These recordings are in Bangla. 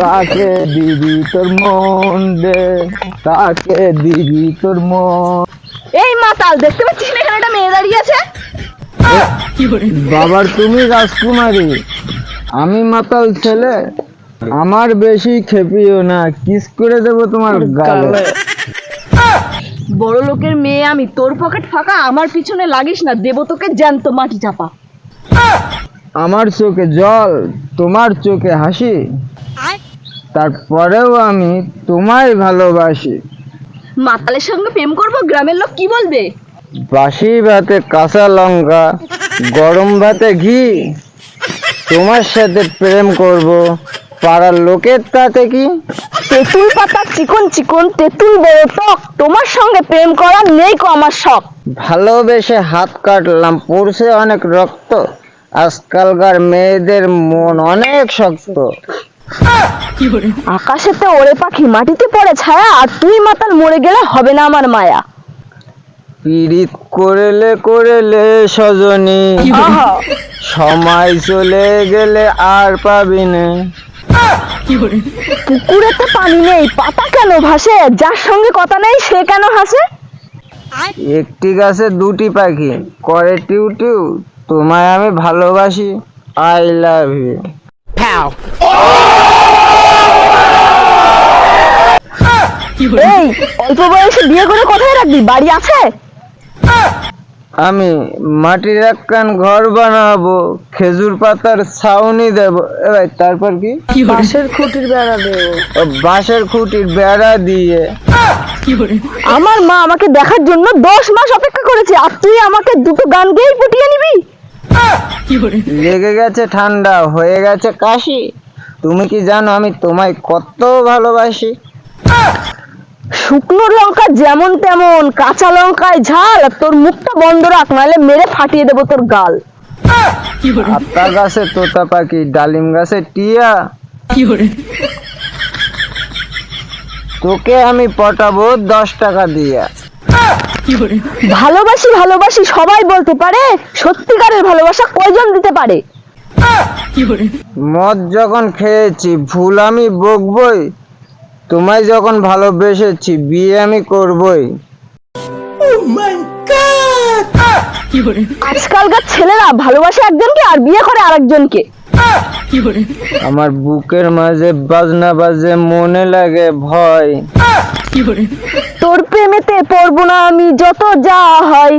কাকে দিবি তোর মন রে, কাকে দিবি তোর মন। এই মাতাল, দেখতে পাচ্ছিস না এখানে একটা মেয়ে দাঁড়িয়ে আছে? বাবার তুমি রাজকুমারী, আমি মাতাল ছেলে। আমার বেশি খেপিও না, কিস করে দেবো তোমার গালে। বড় লোকের মেয়ে আমি, তোর পকেট ফাঁকা, আমার পিছনে লাগিস না, দেবো তোকে জ্যান্ত মাটি চাপা। আমার চোখে জল, তোমার চোখে হাসি, তারপরেও আমি তোমায় ভালোবাসি। মাতালের সঙ্গে প্রেম করবো, গ্রামের লোক কি বলবে? বাসি ভাতে কাঁচা লঙ্কা, গরম ভাতে ঘি, তোমার সাথে প্রেম করব, পাড়ার লোকের তাতে কি? তেঁতুল পাতা চিকন চিকন, তেঁতুল বড় টক, তোমার সঙ্গে প্রেম করার নেই কো আমার শখ। ভালোবেসে হাত কাটলাম, পড়ছে অনেক রক্ত, আজকালকার মেয়েদের মন অনেক শক্ত। আকাশেতে ওরে পাখি, মাটিতে পড়ে ছায়া, আর তুই মাতাল মরে গেলে হবে না আমার মায়া। পীড়িত করেলে করেলে সজনী, সময় চলে গেলে আর পাবি না। পুকুরেতে পানি নেই, পাতা কেন ভাসে, যার সঙ্গে কথা নেই সে কেন হাসে? একটি গাছে দুটি পাখি করে টিউ টিউ, তোমায় আমি ভালোবাসি, আই লাভ ইউ। এই অল্প বয়সে বিয়ে করে কোথায় রাখবি, বাড়ি আছে? আমি মাটির একখান ঘর বানাবো, খেজুর পাতার ছাউনি দেবো। ভাই তারপর কি? বাঁশের খুঁটির বেড়া দেবো। ও, বাঁশের খুঁটির বেড়া দিয়ে। আমার মা আমাকে দেখার জন্য 10 মাস অপেক্ষা করেছে, আর তুই আমাকে দুটো গান গেয়েই পটিয়ে নিবি? লেগে গেছে ঠান্ডা, হয়ে গেছে কাশি, তুমি কি জানো আমি তোমায় কত ভালোবাসি? শুকনো লঙ্কা যেমন তেমন, কাঁচা লঙ্কায় ঝাল, তোর মুখটা বন্ধ রাখ, নাহলে মেরে ফাটিয়ে দেবো তোর গাল। আতা গাছে তোতা পাখি, ডালিম গাছে টিয়া, তোকে আমি পটাবো 10 টাকা দিয়া। ভালোবাসি ভালোবাসি সবাই বলতে পারে, সত্যিকারের ভালোবাসা কয়জন দিতে পারে? মদ যখন খেয়েছি ভুল আমি বকবই, তোমায় যখন ভালোবেসেছি বিয়ে আমি করবই। আজকালকার ছেলেরা ভালোবাসে একজনকে আর বিয়ে করে আরেকজনকে। আমার বুকের মাঝে বাজনা বাজে, মনে লাগে ভয়, তোর প্রেমেতে পড়বো না আমি যত যা হয়।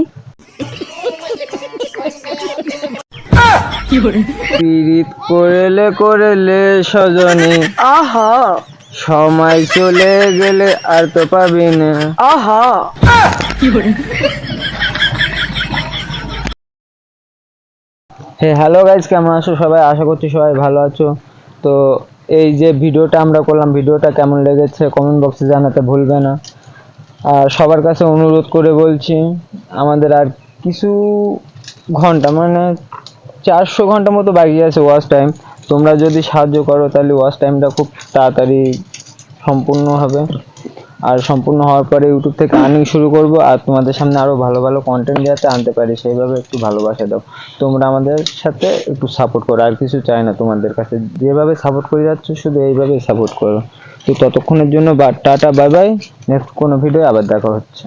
পীড়িত করেলে করেলে সজনী, আহা সময় চলে গেলে আর তো পাবি না। আহা। হ্যালো গাইজ, কেমন আছো সবাই? আশা করছি সবাই ভালো আছো। তো এই যে ভিডিওটা আমরা করলাম, ভিডিওটা কেমন লেগেছে কমেন্ট বক্সে জানাতে ভুলবে না। আর সবার কাছে অনুরোধ করে বলছি, আমাদের আর কিছু ঘন্টা, মানে 400 ঘন্টা মতো বাকি আছে ওয়াচ টাইম। তোমরা যদি সাহায্য করো তাহলে ওয়াচ টাইমটা খুব তাড়াতাড়ি সম্পূর্ণ হবে। আর সম্পূর্ণ হওয়ার পরে ইউটিউব থেকে আর্নিং শুরু করব, আর তোমাদের সামনে আরও ভালো ভালো কন্টেন্ট যাতে আনতে পারি সেইভাবে একটু ভালোবাসা দাও। তোমরা আমাদের সাথে একটু সাপোর্ট করো, আর কিছু চাই না তোমাদের কাছে। যেভাবে সাপোর্ট করে যাচ্ছ শুধু এইভাবেই সাপোর্ট করো। তো ততক্ষণের জন্য টাটা, বাই বাই। নেক্সট কোনো ভিডিও আবার দেখা হচ্ছে।